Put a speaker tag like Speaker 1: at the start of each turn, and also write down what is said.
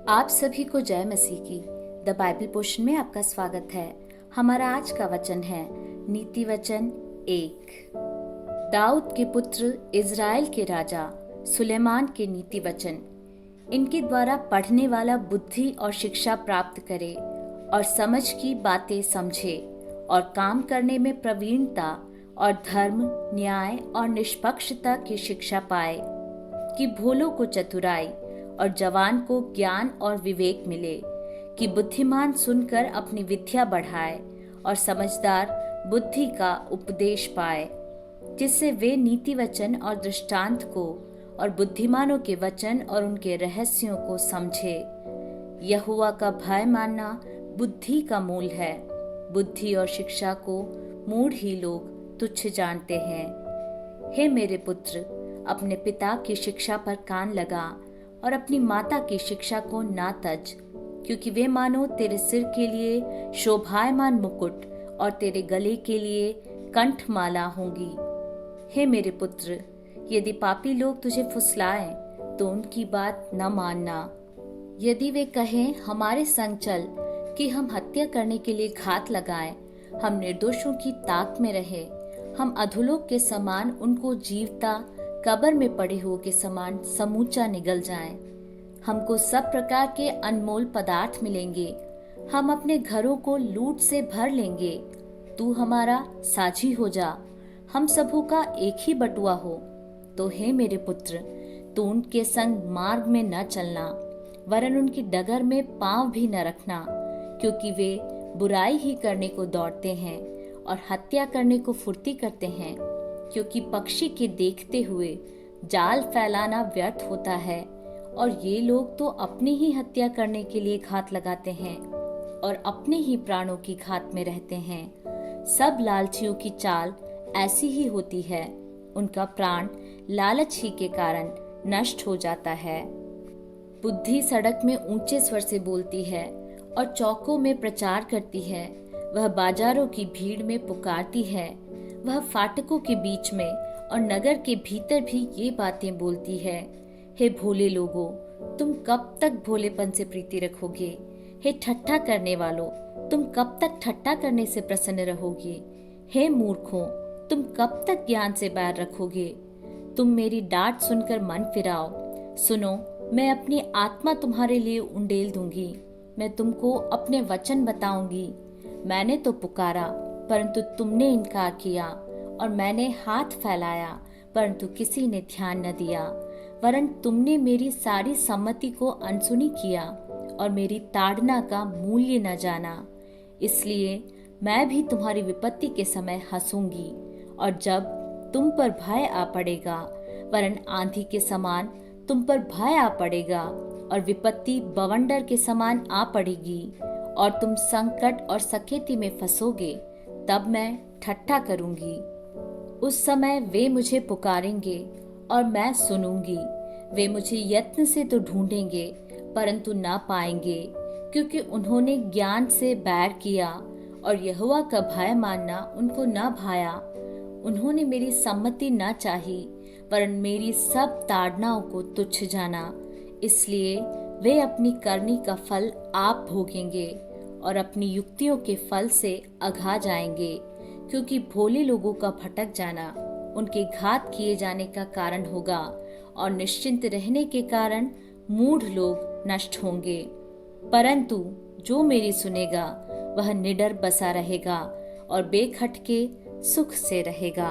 Speaker 1: आप सभी को जय मसीह की। द बाइबल पोर्शन में आपका स्वागत है। हमारा आज का वचन है नीति वचन 1। दाऊद के पुत्र इज़राइल के राजा सुलेमान के नीति वचन। इनके द्वारा पढ़ने वाला बुद्धि और शिक्षा प्राप्त करे और समझ की बातें समझे और काम करने में प्रवीणता और धर्म, न्याय और निष्पक्षता की शिक्षा पाए, कि भोलों को चतुराई और जवान को ज्ञान और विवेक मिले, कि बुद्धिमान सुनकर अपनी विद्या बढ़ाए और समझदार बुद्धि का उपदेश पाए, जिससे वे नीति वचन और दृष्टांत को और बुद्धिमानों के वचन और उनके रहस्यों को समझे। यहोवा का भय मानना बुद्धि का मूल है। बुद्धि और शिक्षा को मूढ़ ही लोग तुच्छ जानते हैं। हे मेरे पुत्र, अपने पिता की शिक्षा पर कान लगा और अपनी माता की शिक्षा को ना तज, क्योंकि वे मानो तेरे सिर के लिए शोभायमान मुकुट और तेरे गले के लिए कंठमाला होंगी। हे मेरे पुत्र, यदि पापी लोग तुझे फुसलाएं तो उनकी बात न मानना। यदि वे कहें हमारे संग चल कि हम हत्या करने के लिए घात लगाएं, हम निर्दोषों की ताक में रहे, हम अधोलोक के समान उनको जीवता कब्र में पड़े हुए के समान समूचा निगल जाएं। हमको सब प्रकार के अनमोल पदार्थ मिलेंगे, हम अपने घरों को लूट से भर लेंगे। तू हमारा साझी हो जा, हम सबों का एक ही बटुआ हो। तो हे मेरे पुत्र, तू उनके संग मार्ग में न चलना, वरन उनकी डगर में पांव भी न रखना, क्योंकि वे बुराई ही करने को दौड़ते हैं और हत्या करने को फुर्ती करते हैं। क्योंकि पक्षी के देखते हुए जाल फैलाना व्यर्थ होता है, और ये लोग तो अपनी ही हत्या करने के लिए घात लगाते हैं और अपने ही प्राणों की घात में रहते हैं। सब लालचियों की चाल ऐसी ही होती है, उनका प्राण लालच ही के कारण नष्ट हो जाता है। बुद्धि सड़क में ऊंचे स्वर से बोलती है और चौकों में प्रचार करती है। वह बाजारों की भीड़ में पुकारती है, वह फाटकों के बीच में और नगर के भीतर भी ये बातें बोलती है। हे भोले लोगों, तुम कब तक भोलेपन से प्रीति रखोगे? हे ठट्ठा करने वालों, तुम कब तक ठट्ठा करने से प्रसन्न रहोगे? हे मूर्खों, तुम कब तक ज्ञान से बैर रखोगे? तुम मेरी डांट सुनकर मन फिराओ। सुनो, मैं अपनी आत्मा तुम्हारे लिए उंडेल दूंगी, मैं तुमको अपने वचन बताऊंगी। मैंने तो पुकारा परंतु तुमने इनकार किया, और मैंने हाथ फैलाया परंतु किसी ने ध्यान न दिया, वरन तुमने मेरी सारी सम्मति को अनसुनी किया और मेरी ताड़ना का मूल्य न जाना। इसलिए मैं भी तुम्हारी विपत्ति के समय हंसूंगी, और जब तुम पर भय आ पड़ेगा, वरन आंधी के समान तुम पर भय आ पड़ेगा और विपत्ति बवंडर के समान आ पड़ेगी, और तुम संकट और सकेती में फंसोगे, तब मैं ठट्ठा करूंगी। उस समय वे मुझे पुकारेंगे और मैं सुनूंगी। वे मुझे यत्न से तो ढूंढेंगे परंतु ना पाएंगे, क्योंकि उन्होंने ज्ञान से बैर किया और यहोवा का भय मानना उनको न भाया। उन्होंने मेरी सम्मति न चाही, वरन मेरी सब ताड़नाओं को तुच्छ जाना। इसलिए वे अपनी करनी का फल आप भोगेंगे और अपनी युक्तियों के फल से अघा जाएंगे, क्योंकि भोले लोगों का भटक जाना उनके घात किए जाने का कारण होगा, और निश्चिंत रहने के कारण मूढ़ लोग नष्ट होंगे। परंतु जो मेरी सुनेगा वह निडर बसा रहेगा और बेखटके सुख से रहेगा।